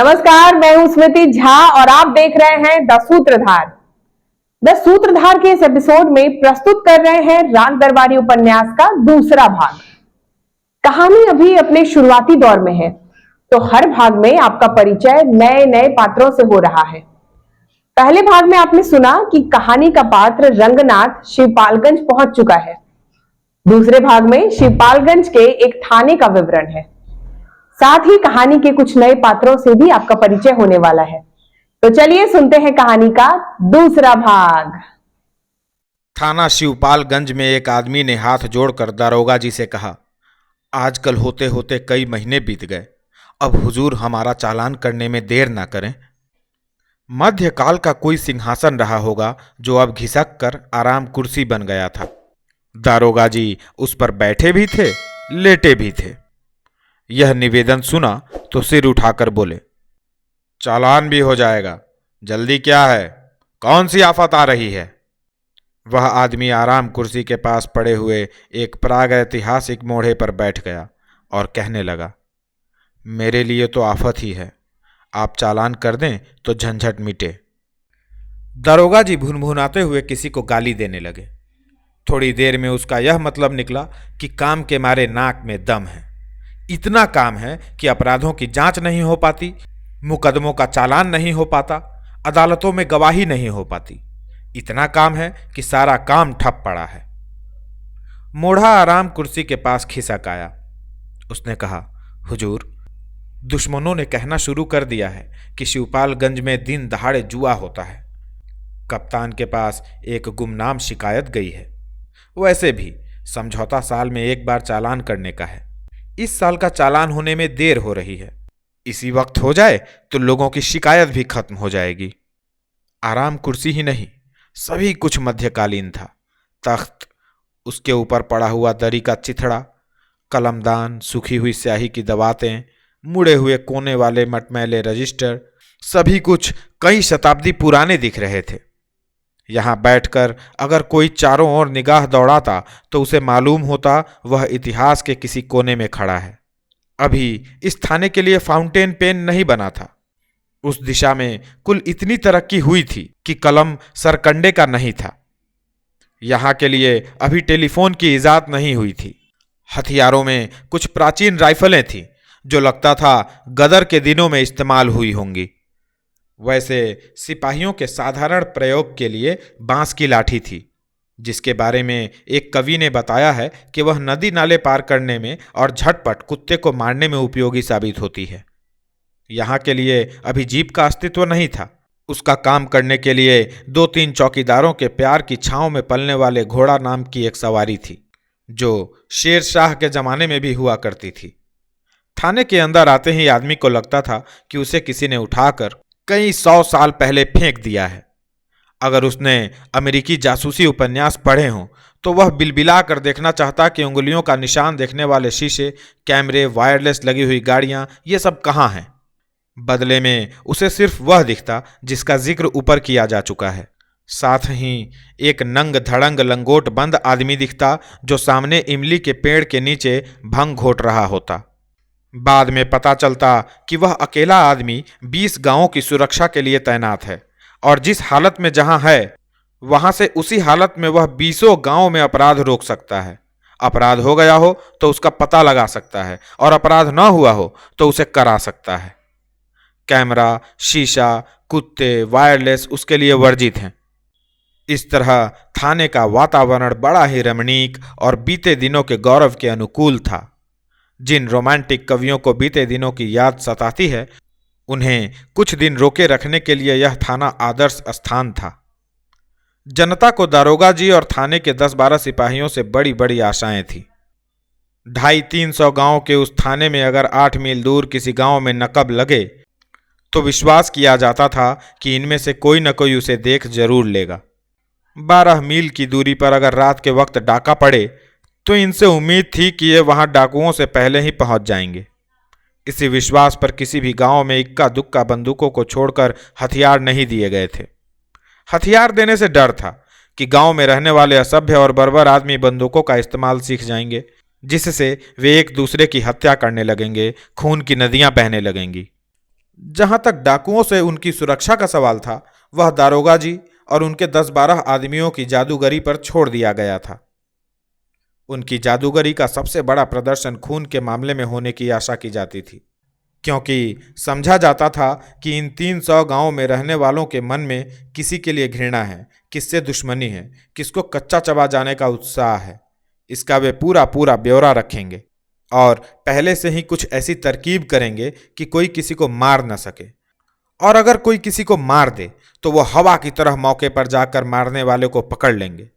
नमस्कार, मैं हूं स्मृति झा और आप देख रहे हैं द सूत्रधार। द सूत्रधार के इस एपिसोड में प्रस्तुत कर रहे हैं राग दरबारी उपन्यास का दूसरा भाग। कहानी अभी अपने शुरुआती दौर में है, तो हर भाग में आपका परिचय नए नए पात्रों से हो रहा है। पहले भाग में आपने सुना कि कहानी का पात्र रंगनाथ शिवपालगंज पहुंच चुका है। दूसरे भाग में शिवपालगंज के एक थाने का विवरण है। साथ ही कहानी के कुछ नए पात्रों से भी आपका परिचय होने वाला है। तो चलिए सुनते हैं कहानी का दूसरा भाग। थाना शिवपालगंज में एक आदमी ने हाथ जोड़कर दारोगा जी से कहा, आजकल होते होते कई महीने बीत गए, अब हुजूर हमारा चालान करने में देर ना करें। मध्यकाल का कोई सिंहासन रहा होगा जो अब घिसक कर आराम कुर्सी बन गया था। दारोगा जी उस पर बैठे भी थे, लेटे भी थे। यह निवेदन सुना तो सिर उठाकर बोले, चालान भी हो जाएगा, जल्दी क्या है, कौन सी आफत आ रही है। वह आदमी आराम कुर्सी के पास पड़े हुए एक प्रागैतिहासिक मोढ़े पर बैठ गया और कहने लगा, मेरे लिए तो आफत ही है, आप चालान कर दें तो झंझट मिटे। दारोगा जी भुनभुनाते हुए किसी को गाली देने लगे। थोड़ी देर में उसका यह मतलब निकला कि काम के मारे नाक में दम है। इतना काम है कि अपराधों की जांच नहीं हो पाती, मुकदमों का चालान नहीं हो पाता, अदालतों में गवाही नहीं हो पाती। इतना काम है कि सारा काम ठप पड़ा है। मोढ़ा आराम कुर्सी के पास खिसक आया। उसने कहा, हुजूर, दुश्मनों ने कहना शुरू कर दिया है कि शिवपालगंज में दिन दहाड़े जुआ होता है। कप्तान के पास एक गुमनाम शिकायत गई है। वैसे भी समझौता साल में एक बार चालान करने का है। इस साल का चालान होने में देर हो रही है। इसी वक्त हो जाए तो लोगों की शिकायत भी खत्म हो जाएगी। आराम कुर्सी ही नहीं, सभी कुछ मध्यकालीन था। तख्त, उसके ऊपर पड़ा हुआ दरी का चिथड़ा, कलमदान, सूखी हुई स्याही की दवातें, मुड़े हुए कोने वाले मटमैले रजिस्टर, सभी कुछ कई शताब्दी पुराने दिख रहे थे। यहाँ बैठकर अगर कोई चारों ओर निगाह दौड़ाता तो उसे मालूम होता वह इतिहास के किसी कोने में खड़ा है। अभी इस थाने के लिए फाउंटेन पेन नहीं बना था। उस दिशा में कुल इतनी तरक्की हुई थी कि कलम सरकंडे का नहीं था। यहाँ के लिए अभी टेलीफोन की इजाद नहीं हुई थी। हथियारों में कुछ प्राचीन राइफलें थीं जो लगता था गदर के दिनों में इस्तेमाल हुई होंगी। वैसे सिपाहियों के साधारण प्रयोग के लिए बांस की लाठी थी, जिसके बारे में एक कवि ने बताया है कि वह नदी नाले पार करने में और झटपट कुत्ते को मारने में उपयोगी साबित होती है। यहाँ के लिए अभी जीप का अस्तित्व नहीं था। उसका काम करने के लिए 2-3 चौकीदारों के प्यार की छांव में पलने वाले घोड़ा नाम की एक सवारी थी, जो शेर शाह के जमाने में भी हुआ करती थी। थाने के अंदर आते ही आदमी को लगता था कि उसे किसी ने उठाकर कई 100 साल पहले फेंक दिया है। अगर उसने अमेरिकी जासूसी उपन्यास पढ़े हों तो वह बिलबिला कर देखना चाहता कि उंगलियों का निशान देखने वाले शीशे, कैमरे, वायरलेस लगी हुई गाड़ियां, ये सब कहाँ हैं। बदले में उसे सिर्फ वह दिखता जिसका जिक्र ऊपर किया जा चुका है। साथ ही एक नंग धड़ंग लंगोट बंद आदमी दिखता जो सामने इमली के पेड़ के नीचे भंग घोट रहा होता। बाद में पता चलता कि वह अकेला आदमी 20 गांवों की सुरक्षा के लिए तैनात है और जिस हालत में जहां है वहां से उसी हालत में वह 20 गांवों में अपराध रोक सकता है। अपराध हो गया हो तो उसका पता लगा सकता है और अपराध न हुआ हो तो उसे करा सकता है। कैमरा, शीशा, कुत्ते, वायरलेस उसके लिए वर्जित हैं। इस तरह थाने का वातावरण बड़ा ही रमणीक और बीते दिनों के गौरव के अनुकूल था। जिन रोमांटिक कवियों को बीते दिनों की याद सताती है, उन्हें कुछ दिन रोके रखने के लिए यह थाना आदर्श स्थान था। जनता को दारोगा जी और थाने के 10-12 सिपाहियों से बड़ी बड़ी आशाएं थी। 250-300 गांव के उस थाने में अगर 8 मील दूर किसी गांव में नकब लगे तो विश्वास किया जाता था कि इनमें से कोई न कोई उसे देख जरूर लेगा। 12 मील की दूरी पर अगर रात के वक्त डाका पड़े तो इनसे उम्मीद थी कि ये वहां डाकुओं से पहले ही पहुंच जाएंगे। इसी विश्वास पर किसी भी गांव में इक्का दुक्का बंदूकों को छोड़कर हथियार नहीं दिए गए थे। हथियार देने से डर था कि गांव में रहने वाले असभ्य और बर्बर आदमी बंदूकों का इस्तेमाल सीख जाएंगे, जिससे वे एक दूसरे की हत्या करने लगेंगे, खून की नदियां बहने लगेंगी। जहां तक डाकुओं से उनकी सुरक्षा का सवाल था, वह दारोगा जी और उनके 10-12 आदमियों की जादूगरी पर छोड़ दिया गया था। उनकी जादूगरी का सबसे बड़ा प्रदर्शन खून के मामले में होने की आशा की जाती थी, क्योंकि समझा जाता था कि इन 300 गांवों में रहने वालों के मन में किसी के लिए घृणा है, किससे दुश्मनी है, किसको कच्चा चबा जाने का उत्साह है। इसका वे पूरा पूरा ब्यौरा रखेंगे और पहले से ही कुछ ऐसी तरकीब करेंगे कि कोई किसी को मार न सके। और अगर कोई किसी को मार दे तो वो हवा की तरह मौके पर जाकर मारने वाले को पकड़ लेंगे,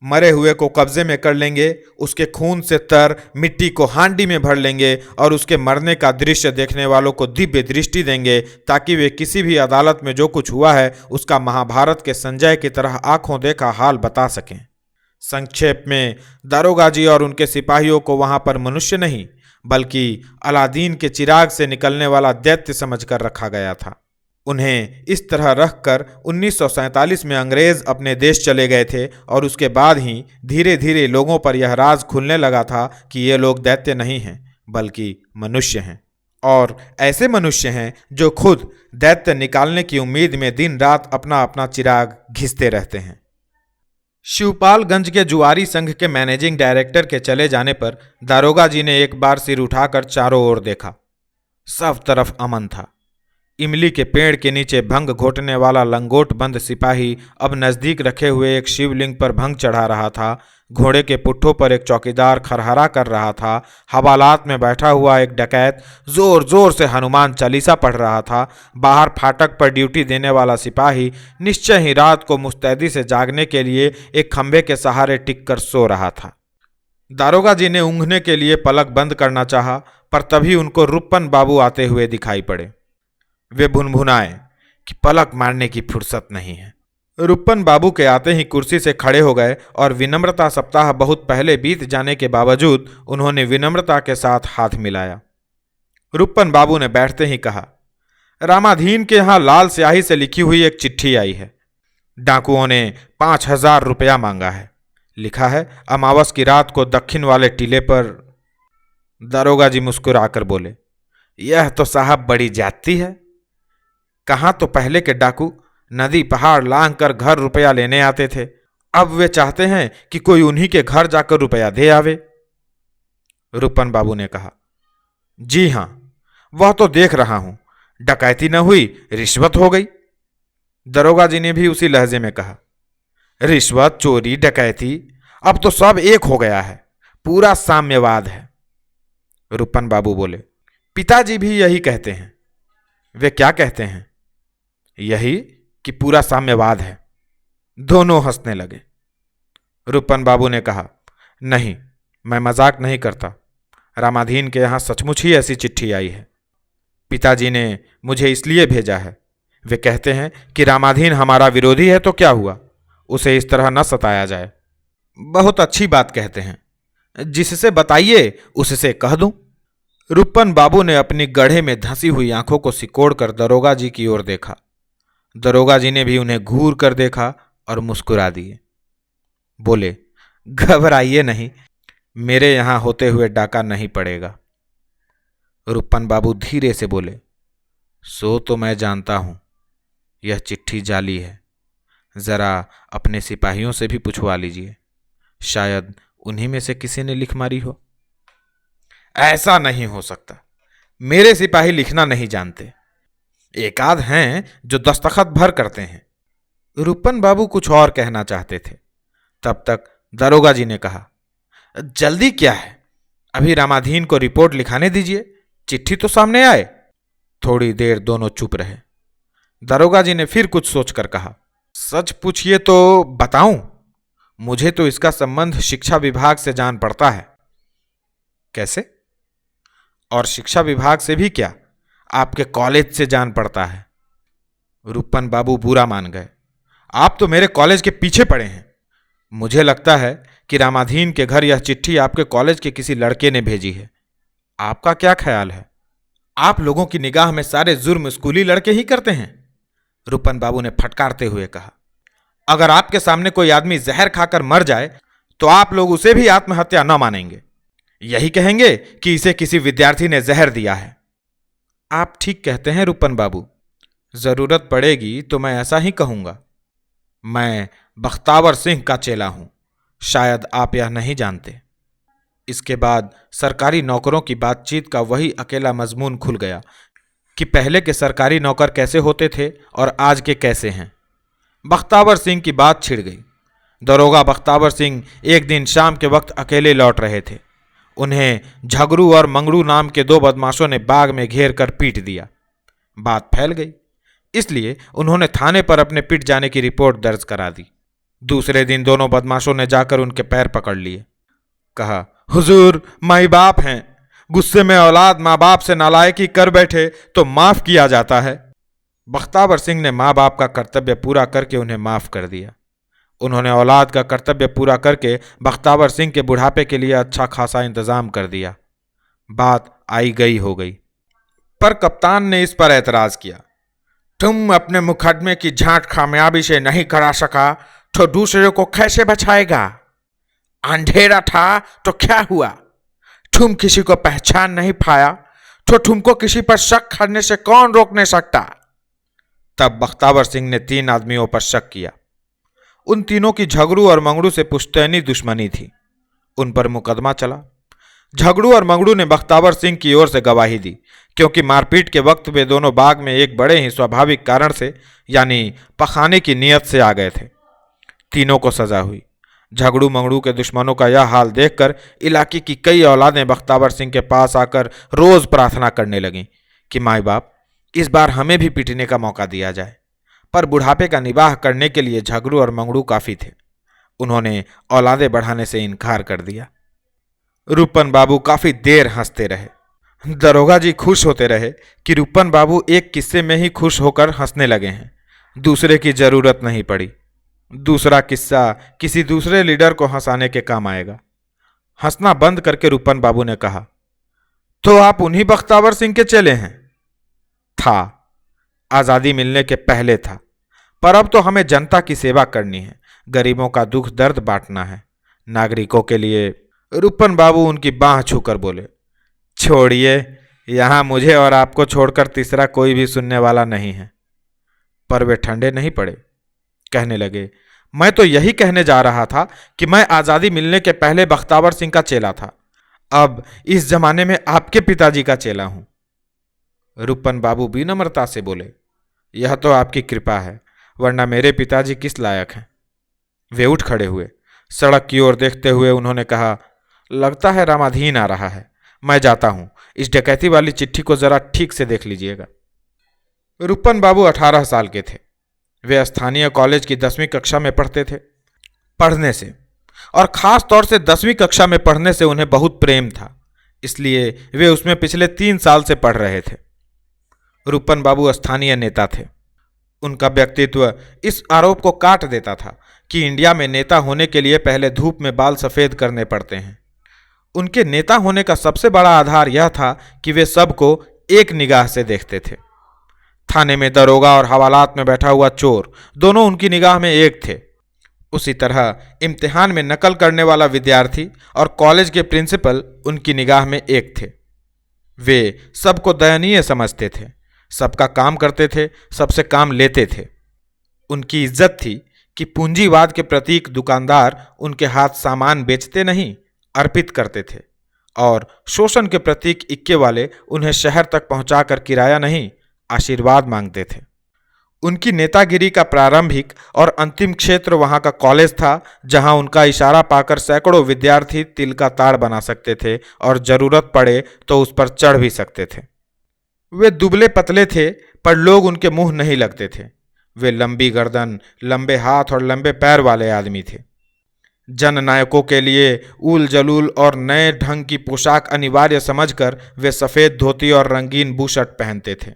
मरे हुए को कब्जे में कर लेंगे, उसके खून से तर मिट्टी को हांडी में भर लेंगे और उसके मरने का दृश्य देखने वालों को दिव्य दृष्टि देंगे, ताकि वे किसी भी अदालत में जो कुछ हुआ है उसका महाभारत के संजय की तरह आंखों देखा हाल बता सकें। संक्षेप में, दारोगा जी और उनके सिपाहियों को वहां पर मनुष्य नहीं बल्कि अलादीन के चिराग से निकलने वाला दैत्य समझकर रखा गया था। उन्हें इस तरह रखकर 1947 में अंग्रेज अपने देश चले गए थे और उसके बाद ही धीरे धीरे लोगों पर यह राज खुलने लगा था कि ये लोग दैत्य नहीं हैं बल्कि मनुष्य हैं, और ऐसे मनुष्य हैं जो खुद दैत्य निकालने की उम्मीद में दिन रात अपना अपना चिराग घिसते रहते हैं। शिवपालगंज के जुआरी संघ के मैनेजिंग डायरेक्टर के चले जाने पर दारोगा जी ने एक बार सिर उठाकर चारों ओर देखा। सब तरफ अमन था। इमली के पेड़ के नीचे भंग घोटने वाला लंगोट बंद सिपाही अब नजदीक रखे हुए एक शिवलिंग पर भंग चढ़ा रहा था। घोड़े के पुट्ठों पर एक चौकीदार खरहरा कर रहा था। हवालात में बैठा हुआ एक डकैत जोर जोर से हनुमान चालीसा पढ़ रहा था। बाहर फाटक पर ड्यूटी देने वाला सिपाही निश्चय ही रात को मुस्तैदी से जागने के लिए एक खंभे के सहारे टिककर सो रहा था। दारोगा जी ने ऊँघने के लिए पलक बंद करना चाहा, पर तभी उनको रुप्पन बाबू आते हुए दिखाई पड़े। वे भुनभुनाए कि पलक मारने की फुर्सत नहीं है। रुप्पन बाबू के आते ही कुर्सी से खड़े हो गए और विनम्रता सप्ताह बहुत पहले बीत जाने के बावजूद उन्होंने विनम्रता के साथ हाथ मिलाया। रुप्पन बाबू ने बैठते ही कहा, रामाधीन के यहाँ लाल स्याही से लिखी हुई एक चिट्ठी आई है। डाकुओं ने 5,000 रुपया मांगा है। लिखा है अमावस की रात को दक्षिण वाले टीले पर। दारोगा जी मुस्कुराकर बोले, यह तो साहब बड़ी ज्यादती है। कहाँ तो पहले के डाकू नदी पहाड़ लांघ कर घर रुपया लेने आते थे, अब वे चाहते हैं कि कोई उन्हीं के घर जाकर रुपया दे आवे। रुप्पन बाबू ने कहा, जी हां, वह तो देख रहा हूं, डकैती न हुई, रिश्वत हो गई। दरोगा जी ने भी उसी लहजे में कहा, रिश्वत, चोरी, डकैती, अब तो सब एक हो गया है, पूरा साम्यवाद है। रुप्पन बाबू बोले, पिताजी भी यही कहते हैं। वे क्या कहते हैं? यही कि पूरा साम्यवाद है। दोनों हंसने लगे। रुप्पन बाबू ने कहा, नहीं, मैं मजाक नहीं करता। रामाधीन के यहाँ सचमुच ही ऐसी चिट्ठी आई है। पिताजी ने मुझे इसलिए भेजा है। वे कहते हैं कि रामाधीन हमारा विरोधी है तो क्या हुआ, उसे इस तरह न सताया जाए। बहुत अच्छी बात कहते हैं, जिससे बताइए उससे कह दूं। रुप्पन बाबू ने अपनी गड्ढे में धंसी हुई आंखों को सिकोड़कर दरोगा जी की ओर देखा। दरोगा जी ने भी उन्हें घूर कर देखा और मुस्कुरा दिए। बोले, घबराइए नहीं, मेरे यहां होते हुए डाका नहीं पड़ेगा। रुप्पन बाबू धीरे से बोले, सो तो मैं जानता हूं, यह चिट्ठी जाली है। जरा अपने सिपाहियों से भी पूछवा लीजिए, शायद उन्हीं में से किसी ने लिख मारी हो। ऐसा नहीं हो सकता, मेरे सिपाही लिखना नहीं जानते। एक आध हैं जो दस्तखत भर करते हैं। रुप्पन बाबू कुछ और कहना चाहते थे, तब तक दरोगा जी ने कहा, जल्दी क्या है, अभी रामाधीन को रिपोर्ट लिखाने दीजिए, चिट्ठी तो सामने आए। थोड़ी देर दोनों चुप रहे। दरोगा जी ने फिर कुछ सोचकर कहा, सच पूछिए तो बताऊं, मुझे तो इसका संबंध शिक्षा विभाग से जान पड़ता है। कैसे? और शिक्षा विभाग से भी क्या, आपके कॉलेज से जान पड़ता है। रुप्पन बाबू बुरा मान गए, आप तो मेरे कॉलेज के पीछे पड़े हैं। मुझे लगता है कि रामाधीन के घर यह चिट्ठी आपके कॉलेज के किसी लड़के ने भेजी है। आपका क्या ख्याल है? आप लोगों की निगाह में सारे जुर्म स्कूली लड़के ही करते हैं। रुप्पन बाबू ने फटकारते हुए कहा, अगर आपके सामने कोई आदमी जहर खाकर मर जाए तो आप लोग उसे भी आत्महत्या न मानेंगे, यही कहेंगे कि इसे किसी विद्यार्थी ने जहर दिया है। आप ठीक कहते हैं रूपन बाबू, जरूरत पड़ेगी तो मैं ऐसा ही कहूंगा। मैं बख्तावर सिंह का चेला हूं, शायद आप यह नहीं जानते। इसके बाद सरकारी नौकरों की बातचीत का वही अकेला मजमून खुल गया कि पहले के सरकारी नौकर कैसे होते थे और आज के कैसे हैं। बख्तावर सिंह की बात छिड़ गई। दरोगा बख्तावर सिंह एक दिन शाम के वक्त अकेले लौट रहे थे। उन्हें झगड़ू और मंगड़ू नाम के दो बदमाशों ने बाग में घेर कर पीट दिया। बात फैल गई, इसलिए उन्होंने थाने पर अपने पिट जाने की रिपोर्ट दर्ज करा दी। दूसरे दिन दोनों बदमाशों ने जाकर उनके पैर पकड़ लिए। कहा, हुजूर माई बाप हैं, गुस्से में औलाद माँ बाप से नालायकी कर बैठे तो माफ किया जाता है। बख्तावर सिंह ने माँ बाप का कर्तव्य पूरा करके उन्हें माफ कर दिया। उन्होंने औलाद का कर्तव्य पूरा करके बख्तावर सिंह के बुढ़ापे के लिए अच्छा खासा इंतजाम कर दिया। बात आई गई हो गई, पर कप्तान ने इस पर ऐतराज किया। तुम अपने मुकदमे की जांच कामयाबी से नहीं करा सका तो दूसरे को कैसे बचाएगा? अंधेरा था तो क्या हुआ? तुम किसी को पहचान नहीं पाया तो तुमको किसी पर शक करने से कौन रोक नहीं सकता? तब बख्तावर सिंह ने 3 आदमियों पर शक किया। उन तीनों की झगड़ू और मंगड़ू से पुश्तैनी दुश्मनी थी। उन पर मुकदमा चला। झगड़ू और मंगड़ू ने बख्तावर सिंह की ओर से गवाही दी, क्योंकि मारपीट के वक्त वे दोनों बाग में एक बड़े ही स्वाभाविक कारण से, यानी पखाने की नीयत से आ गए थे। तीनों को सजा हुई। झगड़ू मंगड़ू के दुश्मनों का यह हाल देखकर इलाके की कई औलादें बख्तावर सिंह के पास आकर रोज प्रार्थना करने लगीं कि माई बाप, इस बार हमें भी पीटने का मौका दिया जाए। पर बुढ़ापे का निबाह करने के लिए झगड़ू और मंगड़ू काफी थे। उन्होंने औलादे बढ़ाने से इनकार कर दिया। रूपन बाबू काफी देर हंसते रहे। दरोगा जी खुश होते रहे कि रूपन बाबू एक किस्से में ही खुश होकर हंसने लगे हैं, दूसरे की जरूरत नहीं पड़ी। दूसरा किस्सा किसी दूसरे लीडर को हंसाने के काम आएगा। हंसना बंद करके रूपन बाबू ने कहा, तो आप उन्हीं बख्तावर सिंह के चेले हैं? था, आजादी मिलने के पहले था, पर अब तो हमें जनता की सेवा करनी है, गरीबों का दुख दर्द बांटना है, नागरिकों के लिए। रूपन बाबू उनकी बांह छूकर बोले, छोड़िए, यहां मुझे और आपको छोड़कर तीसरा कोई भी सुनने वाला नहीं है। पर वे ठंडे नहीं पड़े। कहने लगे, मैं तो यही कहने जा रहा था कि मैं आजादी मिलने के पहले बख्तावर सिंह का चेला था, अब इस जमाने में आपके पिताजी का चेला हूं। रूपन बाबू विनम्रता से बोले, यह तो आपकी कृपा है, वरना मेरे पिताजी किस लायक हैं। वे उठ खड़े हुए। सड़क की ओर देखते हुए उन्होंने कहा, लगता है रामाधीन आ रहा है, मैं जाता हूं, इस डकैती वाली चिट्ठी को जरा ठीक से देख लीजिएगा। रूपन बाबू 18 साल के थे। वे स्थानीय कॉलेज की 10वीं कक्षा में पढ़ते थे। पढ़ने से, और खास तौर से 10वीं कक्षा में पढ़ने से उन्हें बहुत प्रेम था, इसलिए वे उसमें पिछले 3 साल से पढ़ रहे थे। रूपन बाबू स्थानीय नेता थे। उनका व्यक्तित्व इस आरोप को काट देता था कि इंडिया में नेता होने के लिए पहले धूप में बाल सफेद करने पड़ते हैं। उनके नेता होने का सबसे बड़ा आधार यह था कि वे सबको एक निगाह से देखते थे। थाने में दरोगा और हवालात में बैठा हुआ चोर दोनों उनकी निगाह में एक थे। उसी तरह इम्तिहान में नकल करने वाला विद्यार्थी और कॉलेज के प्रिंसिपल उनकी निगाह में एक थे। वे सबको दयनीय समझते थे, सबका काम करते थे, सबसे काम लेते थे। उनकी इज्जत थी कि पूंजीवाद के प्रतीक दुकानदार उनके हाथ सामान बेचते नहीं, अर्पित करते थे, और शोषण के प्रतीक इक्के वाले उन्हें शहर तक पहुंचाकर किराया नहीं, आशीर्वाद मांगते थे। उनकी नेतागिरी का प्रारंभिक और अंतिम क्षेत्र वहां का कॉलेज था, जहां उनका इशारा पाकर सैकड़ों विद्यार्थी तिल का ताड़ बना सकते थे और जरूरत पड़े तो उस पर चढ़ भी सकते थे। वे दुबले पतले थे, पर लोग उनके मुंह नहीं लगते थे। वे लंबी गर्दन, लंबे हाथ और लंबे पैर वाले आदमी थे। जननायकों के लिए उल जलूल और नए ढंग की पोशाक अनिवार्य समझकर वे सफेद धोती और रंगीन बूशर्ट पहनते थे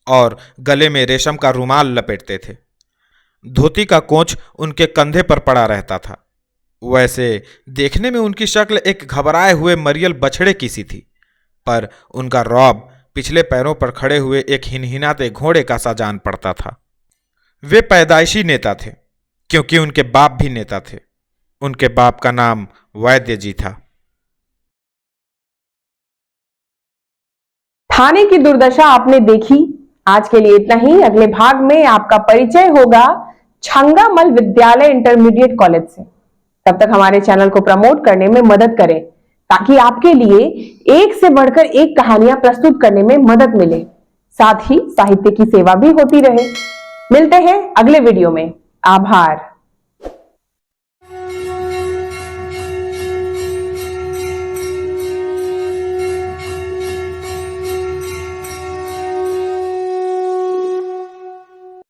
और गले में रेशम का रुमाल लपेटते थे। धोती का कोंच उनके कंधे पर पड़ा रहता था। वैसे देखने में उनकी शक्ल एक घबराए हुए मरियल बछड़े की सी थी, पर उनका रौब पिछले पैरों पर खड़े हुए एक हिनहिनाते घोड़े का सा जान पड़ता था। वे पैदाइशी नेता थे, क्योंकि उनके बाप भी नेता थे। उनके बाप का नाम वैद्य जी था। थाने की दुर्दशा आपने देखी। आज के लिए इतना ही। अगले भाग में आपका परिचय होगा छंगामल विद्यालय इंटरमीडिएट कॉलेज से। तब तक हमारे चैनल को प्रमोट करने में मदद करें ताकि आपके लिए एक से बढ़कर एक कहानियां प्रस्तुत करने में मदद मिले, साथ ही साहित्य की सेवा भी होती रहे। मिलते हैं अगले वीडियो में। आभार।